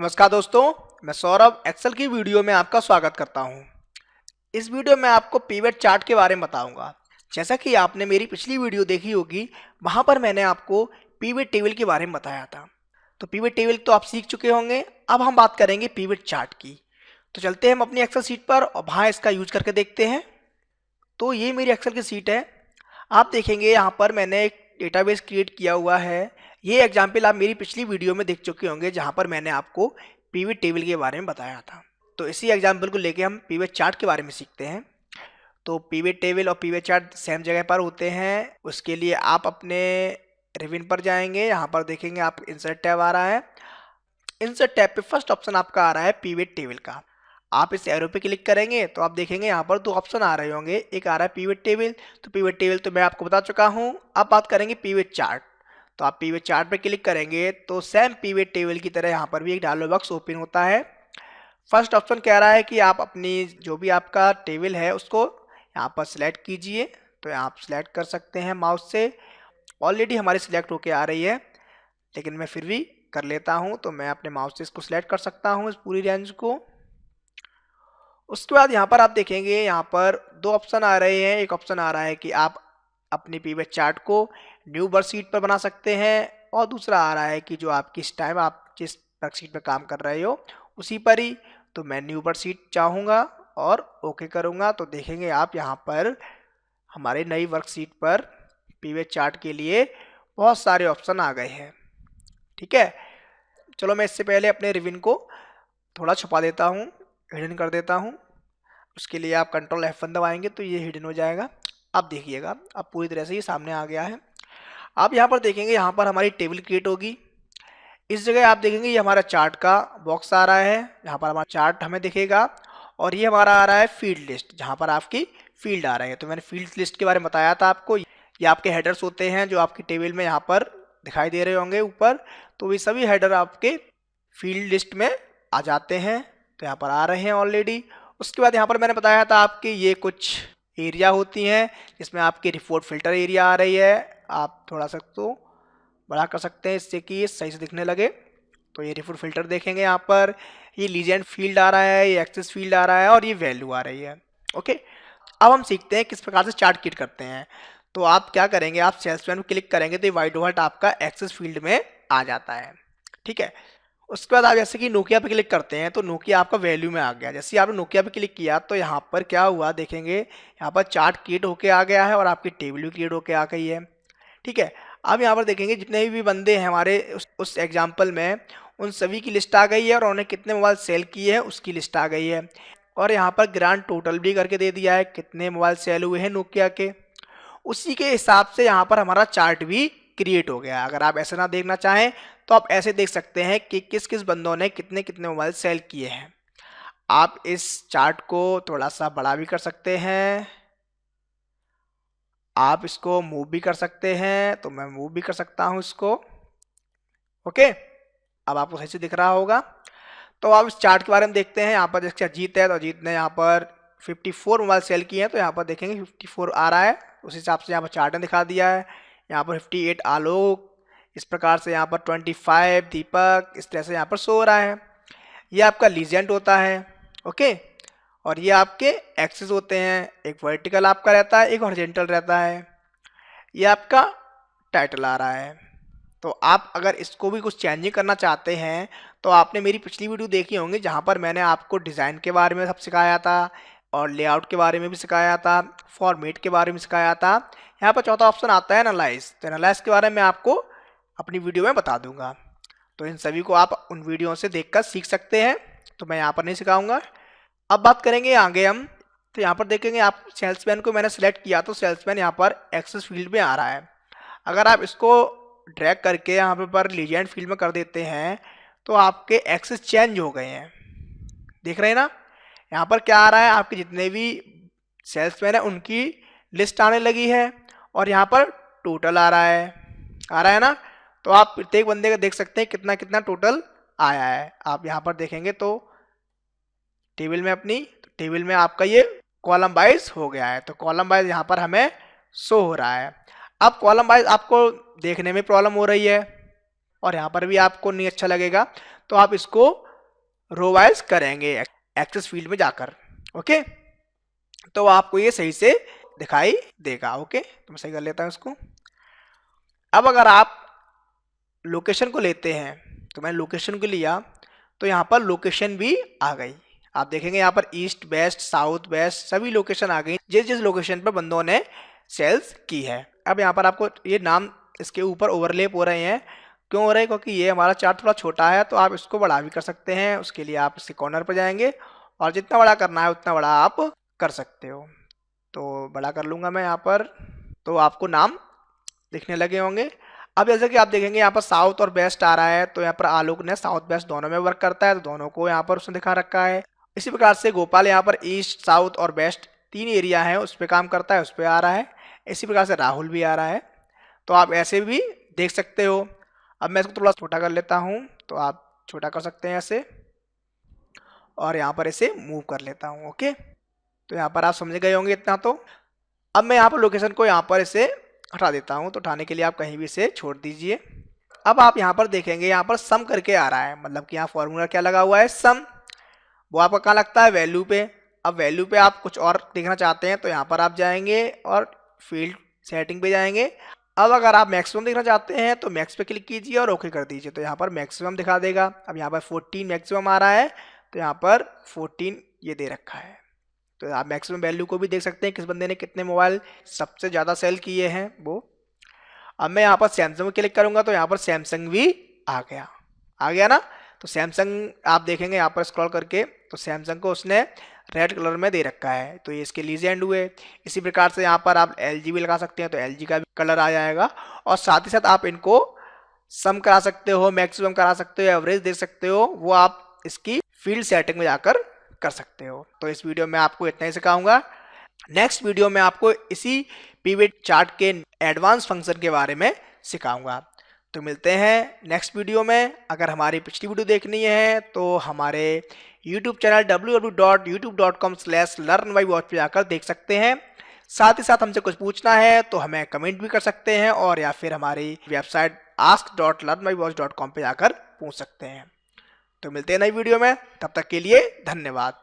नमस्कार दोस्तों, मैं सौरभ एक्सेल की वीडियो में आपका स्वागत करता हूं। इस वीडियो में आपको पिवट चार्ट के बारे में बताऊंगा। जैसा कि आपने मेरी पिछली वीडियो देखी होगी, वहां पर मैंने आपको पिवट टेबल के बारे में बताया था। तो पिवट टेबल तो आप सीख चुके होंगे। अब हम बात करेंगे पिवट चार्ट की। तो चलते हैं हम अपनी एक्सेल सीट पर और वहाँ इसका यूज करके देखते हैं। तो ये मेरी एक्सेल की सीट है। आप देखेंगे यहाँ पर मैंने एक डेटाबेस क्रिएट किया हुआ है। ये एग्जाम्पल आप मेरी पिछली वीडियो में देख चुके होंगे, जहाँ पर मैंने आपको पिवट टेबल के बारे में बताया था। तो इसी एग्जाम्पल को लेके हम पिवट चार्ट के बारे में सीखते हैं। तो पिवट टेबल और पिवट चार्ट सेम जगह पर होते हैं। उसके लिए आप अपने रिविन पर जाएंगे। यहाँ पर देखेंगे आप इंसर्ट टैब आ रहा है। इंसर्ट टैब पे फर्स्ट ऑप्शन आपका आ रहा है पिवट टेबल का। आप इस एरो पे क्लिक करेंगे तो आप देखेंगे यहाँ पर दो ऑप्शन आ रहे होंगे। एक आ रहा है पिवट टेबल। तो पिवट टेबल तो मैं आपको बता चुका हूँ। अब बात करेंगे पिवट चार्ट। तो आप पिवट चार्ट पे क्लिक करेंगे तो सेम पिवट टेबल की तरह यहाँ पर भी एक डायलॉग बॉक्स ओपन होता है। फर्स्ट ऑप्शन कह रहा है कि आप अपनी जो भी आपका टेबल है उसको यहाँ पर सिलेक्ट कीजिए। तो आप सिलेक्ट कर सकते हैं माउस से। ऑलरेडी हमारी सिलेक्ट होके आ रही है, लेकिन मैं फिर भी कर लेता हूँ। तो मैं अपने माउस से इसको सिलेक्ट कर सकता हूँ, इस पूरी रेंज को। उसके बाद यहाँ पर आप देखेंगे यहाँ पर दो ऑप्शन आ रहे हैं। एक ऑप्शन आ रहा है कि आप अपनी पिवट चार्ट को न्यू वर्कशीट पर बना सकते हैं, और दूसरा आ रहा है कि जो आपकी इस टाइम आप जिस वर्कशीट पर काम कर रहे हो उसी पर ही। तो मैं न्यू वर्कशीट चाहूँगा और ओके करूँगा। तो देखेंगे आप यहाँ पर हमारे नई वर्कशीट पर पिवट चार्ट के लिए बहुत सारे ऑप्शन आ गए हैं। ठीक है, चलो मैं इससे पहले अपने रिविन को थोड़ा छुपा देता हूँ, हिडन कर देता हूँ। उसके लिए आप कंट्रोल F1 दबाएंगे तो ये हिडन हो जाएगा। अब देखिएगा, अब पूरी तरह से ये सामने आ गया है। आप यहाँ पर देखेंगे, यहाँ पर हमारी टेबल क्रिएट होगी। इस जगह आप देखेंगे ये हमारा चार्ट का बॉक्स आ रहा है। यहाँ पर हमारा चार्ट हमें दिखेगा, और ये हमारा आ रहा है फील्ड लिस्ट, जहाँ पर आपकी फील्ड आ रहे हैं। तो मैंने फील्ड लिस्ट के बारे में बताया था आपको। ये आपके हेडर्स होते हैं जो आपकी टेबल में यहाँ पर दिखाई दे रहे होंगे ऊपर। तो ये सभी हेडर आपके फील्ड लिस्ट में आ जाते हैं। तो यहाँ पर आ रहे हैं ऑलरेडी। उसके बाद यहाँ पर मैंने बताया था आपके ये कुछ एरिया होती हैं, जिसमें आपकी रिपोर्ट फिल्टर एरिया आ रही है। आप थोड़ा सा तो बड़ा कर सकते हैं इससे कि ये सही से दिखने लगे। तो ये रिपोर्ट फिल्टर देखेंगे यहाँ पर। ये लीजेंड फील्ड आ रहा है, ये एक्सेस फील्ड आ रहा है, और ये वैल्यू आ रही है। ओके, अब हम सीखते हैं किस प्रकार से चार्ट क्रिएट करते हैं। तो आप क्या करेंगे, आप सेल्स मैन में क्लिक करेंगे तो ये बाय डिफॉल्ट आपका एक्सेस फील्ड में आ जाता है। ठीक है, उसके बाद आप जैसे कि नोकिया पे क्लिक करते हैं तो नोकिया आपका वैल्यू में आ गया। जैसे आपने नोकिया पे क्लिक किया तो यहाँ पर क्या हुआ देखेंगे, यहाँ पर चार्ट क्रिएट होके आ गया है और आपकी टेबल भी क्रिएट होके आ गई है। ठीक है, अब यहाँ पर देखेंगे जितने भी बंदे हैं हमारे उस एग्जाम्पल में, उन सभी की लिस्ट आ गई है, और उन्होंने कितने मोबाइल सेल किए हैं उसकी लिस्ट आ गई है। और यहाँ पर ग्रांड टोटल भी करके दे दिया है, कितने मोबाइल सेल हुए हैं नोकिया के। उसी के हिसाब से यहाँ पर हमारा चार्ट भी क्रिएट हो गया। अगर आप ऐसे ना देखना चाहें तो आप ऐसे देख सकते हैं कि किस किस बंदों ने कितने कितने मोबाइल सेल किए हैं। आप इस चार्ट को थोड़ा सा बड़ा भी कर सकते हैं, आप इसको मूव भी कर सकते हैं। तो मैं मूव भी कर सकता हूं इसको। ओके, अब आपको सही से दिख रहा होगा। तो आप इस चार्ट के बारे में देखते हैं। यहाँ पर जैसे अजीत है तो अजीत ने यहाँ पर 54 मोबाइल सेल किए हैं। तो यहाँ पर देखेंगे 54 आ रहा है, उस हिसाब से यहाँ पर चार्ट ने दिखा दिया है। यहाँ पर 58 आलोक, इस प्रकार से यहाँ पर 25 दीपक, इस तरह से यहाँ पर शो हो रहा है। ये आपका लीजेंड होता है। ओके, और ये आपके एक्सेस होते हैं। एक वर्टिकल आपका रहता है, एक हॉरिजॉन्टल रहता है। ये आपका टाइटल आ रहा है। तो आप अगर इसको भी कुछ चेंजिंग करना चाहते हैं तो आपने मेरी पिछली वीडियो देखी होंगी, जहाँ पर मैंने आपको डिज़ाइन के बारे में सब सिखाया था, और लेआउट के बारे में भी सिखाया था, फॉर्मेट के बारे में सिखाया था। यहाँ पर चौथा ऑप्शन आता है एनालाइज। तो एनालाइज के बारे में आपको अपनी वीडियो में बता दूंगा। तो इन सभी को आप उन वीडियो से देखकर सीख सकते हैं। तो मैं यहाँ पर नहीं सिखाऊंगा। अब बात करेंगे आगे हम। तो यहाँ पर देखेंगे आप सेल्समैन को मैंने सेलेक्ट किया तो सेल्समैन यहाँ पर एक्सेस फील्ड में आ रहा है। अगर आप इसको ड्रैग करके यहाँ पर लीजेंड फील्ड में कर देते हैं तो आपके एक्सेस चेंज हो गए हैं। देख रहे हैं ना, यहाँ पर क्या आ रहा है, आपके जितने भी सेल्समैन है उनकी लिस्ट आने लगी है, और यहाँ पर टोटल आ रहा है ना। तो आप प्रत्येक बंदे का देख सकते हैं कितना कितना टोटल आया है। आप यहाँ पर देखेंगे तो टेबल में तो टेबल में आपका ये कॉलम वाइज हो गया है। तो कॉलम वाइज यहाँ पर हमें शो हो रहा है। अब कॉलम वाइज आपको देखने में प्रॉब्लम हो रही है और यहाँ पर भी आपको नहीं अच्छा लगेगा, तो आप इसको रो वाइज करेंगे एक्सेस फील्ड में जाकर। ओके, तो आपको ये सही से दिखाई देगा। ओके, तो मैं सही कर लेता हूँ इसको। अब अगर आप लोकेशन को लेते हैं, तो मैंने लोकेशन को लिया, तो यहाँ पर लोकेशन भी आ गई। आप देखेंगे यहाँ पर ईस्ट वेस्ट साउथ वेस्ट सभी लोकेशन आ गई, जिस जिस लोकेशन पर बंदों ने सेल्स की है। अब यहाँ पर आपको ये नाम इसके ऊपर ओवरलेप हो रहे हैं, क्यों हो रहे हैं? क्योंकि ये हमारा चार्ट थोड़ा छोटा है, तो आप इसको बड़ा भी कर सकते हैं। उसके लिए आप इसके कॉर्नर पर जाएंगे और जितना बड़ा करना है उतना बड़ा आप कर सकते हो। तो बड़ा कर लूँगा मैं यहाँ पर, तो आपको नाम दिखने लगे होंगे। अब जैसे कि आप देखेंगे यहाँ पर साउथ और वेस्ट आ रहा है, तो यहाँ पर आलोक ने साउथ वेस्ट दोनों में वर्क करता है, तो दोनों को यहाँ पर उसने दिखा रखा है। इसी प्रकार से गोपाल यहाँ पर ईस्ट साउथ और वेस्ट 3 एरिया है उस पर काम करता है, उस पर आ रहा है। इसी प्रकार से राहुल भी आ रहा है, तो आप ऐसे भी देख सकते हो। अब मैं इसको थोड़ा छोटा कर लेता हूँ, तो आप छोटा कर सकते हैं ऐसे, और यहाँ पर इसे मूव कर लेता हूँ। ओके, तो यहाँ पर आप समझ गए होंगे इतना। तो अब मैं यहाँ पर लोकेशन को यहाँ पर इसे हटा देता हूँ, तो उठाने के लिए आप कहीं भी इसे छोड़ दीजिए। अब आप यहाँ पर देखेंगे यहाँ पर सम करके आ रहा है, मतलब कि यहाँ फॉर्मूला क्या लगा हुआ है, सम। वो आपका कहाँ लगता है? वैल्यू पे। अब वैल्यू पे आप कुछ और देखना चाहते हैं, तो यहाँ पर आप जाएंगे और फील्ड सेटिंग पे जाएंगे। अब अगर आप मैक्सिमम देखना चाहते हैं तो मैक्स पे क्लिक कीजिए और ओके कर दीजिए, तो यहाँ पर मैक्सिमम दिखा देगा। अब यहाँ पर 14 मैक्सिमम आ रहा है, तो यहाँ पर 14 ये दे रखा है। तो आप मैक्सिमम वैल्यू को भी देख सकते हैं, किस बंदे ने कितने मोबाइल सबसे ज़्यादा सेल किए हैं वो। अब मैं यहाँ पर सैमसंग में क्लिक करूँगा, तो यहाँ पर सैमसंग भी आ गया ना। तो सैमसंग आप देखेंगे यहाँ पर स्क्रॉल करके, तो सैमसंग को उसने रेड कलर में दे रखा है, तो ये इसके लीजेंड हुए। इसी प्रकार से यहाँ पर आप LG भी लगा सकते हैं, तो LG का भी कलर आ जाएगा। और साथ ही साथ आप इनको सम करा सकते हो, मैक्सिमम करा सकते हो, एवरेज देख सकते हो, वो आप इसकी फील्ड सेटिंग में जाकर कर सकते हो। तो इस वीडियो में आपको इतना ही सिखाऊंगा। नेक्स्ट वीडियो में आपको इसी पिवट चार्ट के एडवांस फंक्शन के बारे में सिखाऊंगा। तो मिलते हैं नेक्स्ट वीडियो में। अगर हमारी पिछली वीडियो देखनी है तो हमारे YouTube चैनल www.youtube.com/learnbywatch पे जाकर देख सकते हैं। साथ ही साथ हमसे कुछ पूछना है तो हमें कमेंट भी कर सकते हैं, और या फिर हमारी वेबसाइट ask.learnbywatch.com पे जाकर पूछ सकते हैं। तो मिलते हैं नई वीडियो में, तब तक के लिए धन्यवाद।